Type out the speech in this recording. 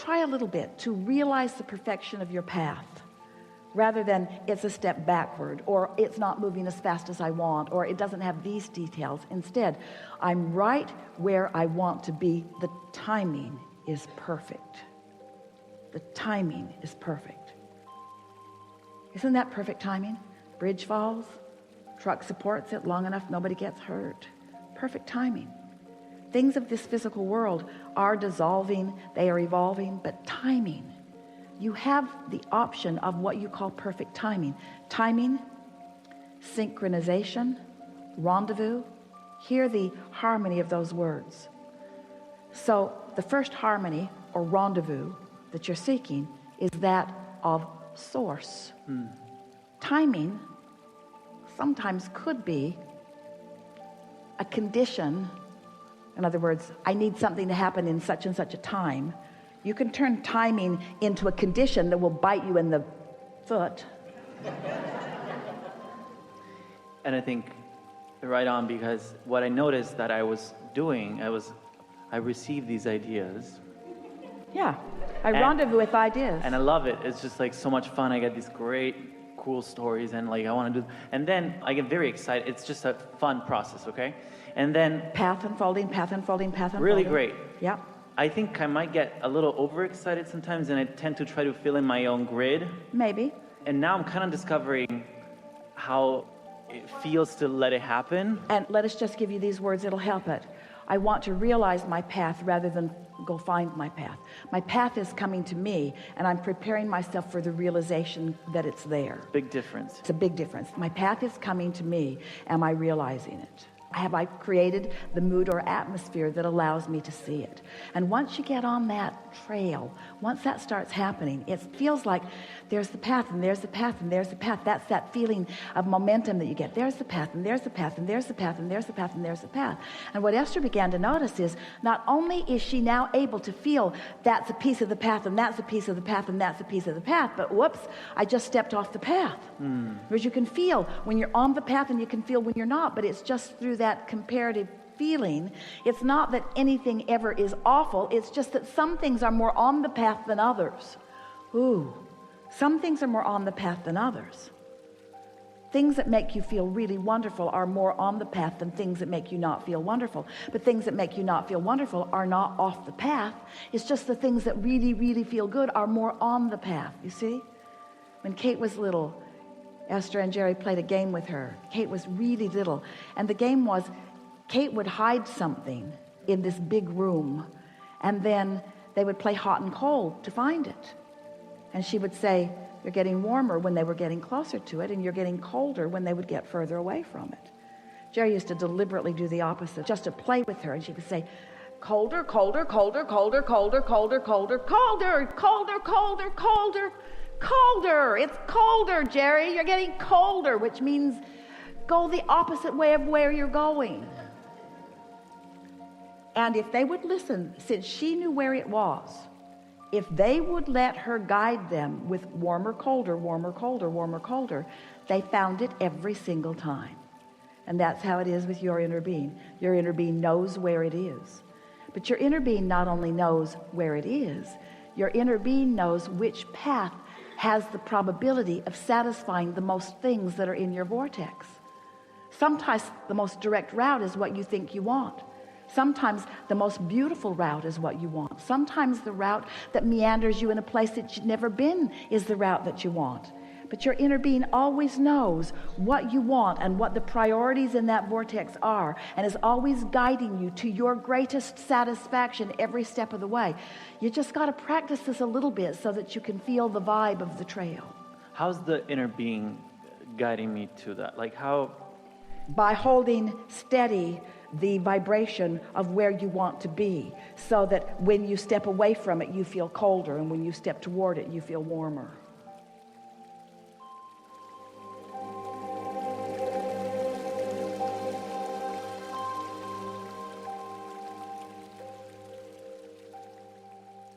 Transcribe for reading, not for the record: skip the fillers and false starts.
try a little bit to realize the perfection of your path, rather than it's a step backward, or it's not moving as fast as I want, or it doesn't have these details. Instead, I'm right where I want to be. The timing is perfect. The timing is perfect. Isn't that perfect timing? Bridge falls, truck supports it long enough, nobody gets hurt. Perfect timing. Things of this physical world are dissolving, they are evolving, but timing, you have the option of what you call perfect timing. Timing, synchronization, rendezvous. Hear the harmony of those words. So the first harmony or rendezvous that you're seeking is that of source. Timing sometimes could be a condition. In other words, I need something to happen in such and such a time. You can turn timing into a condition that will bite you in the foot. And I think right on, because what I noticed that I was doing, I received these ideas. Yeah, I rendezvous with ideas. And I love it. It's just like so much fun. I get these great, cool stories, and like I want to do. And then I get very excited. It's just a fun process, okay? And then path unfolding, path unfolding, path unfolding. Really great. Yeah. I think I might get a little overexcited sometimes, and I tend to try to fill in my own grid. Maybe. And now I'm kind of discovering how it feels to let it happen. And let us just give you these words, it'll help it. I want to realize my path rather than go find my path. My path is coming to me, and I'm preparing myself for the realization that it's there. Big difference. It's a big difference. My path is coming to me. Am I realizing it? Have I created the mood or atmosphere that allows me to see it? And once you get on that trail, once that starts happening, it feels like there's the path, and there's the path, and there's the path. That's that feeling of momentum that you get. There's the path, and there's the path, and there's the path, and there's the path, and there's the path. And what Esther began to notice is not only is she now able to feel that's a piece of the path, and that's a piece of the path, and that's a piece of the path, but whoops, I just stepped off the path. Whereas you can feel when you're on the path, and you can feel when you're not, but it's just through that comparative feeling. It's not that anything ever is awful, it's just that some things are more on the path than others. Some things are more on the path than others. Things that make you feel really wonderful are more on the path than things that make you not feel wonderful. But things that make you not feel wonderful are not off the path. It's just the things that really, really feel good are more on the path. You see? When Kate was little, Esther and Jerry played a game with her. Kate was really little, and the game was Kate would hide something in this big room, and then they would play hot and cold to find it. And she would say, you're getting warmer when they were getting closer to it, and you're getting colder when they would get further away from it. Jerry used to deliberately do the opposite, just to play with her, and she would say, colder, colder, colder, colder, colder, colder, colder, colder, colder, colder, colder, colder. It's colder, Jerry. You're getting colder, which means go the opposite way of where you're going. And if they would listen, since she knew where it was, if they would let her guide them with warmer, colder, warmer, colder, warmer, colder, they found it every single time. And that's how it is with your inner being. Your inner being knows where it is. But your inner being not only knows where it is, your inner being knows which path has the probability of satisfying the most things that are in your vortex. Sometimes the most direct route is what you think you want. Sometimes the most beautiful route is what you want. Sometimes the route that meanders you in a place that you've never been is the route that you want. But your inner being always knows what you want and what the priorities in that vortex are, and is always guiding you to your greatest satisfaction every step of the way. You just got to practice this a little bit so that you can feel the vibe of the trail. How's the inner being guiding me to that? Like how? By holding steady the vibration of where you want to be, so that when you step away from it, you feel colder, and when you step toward it, you feel warmer.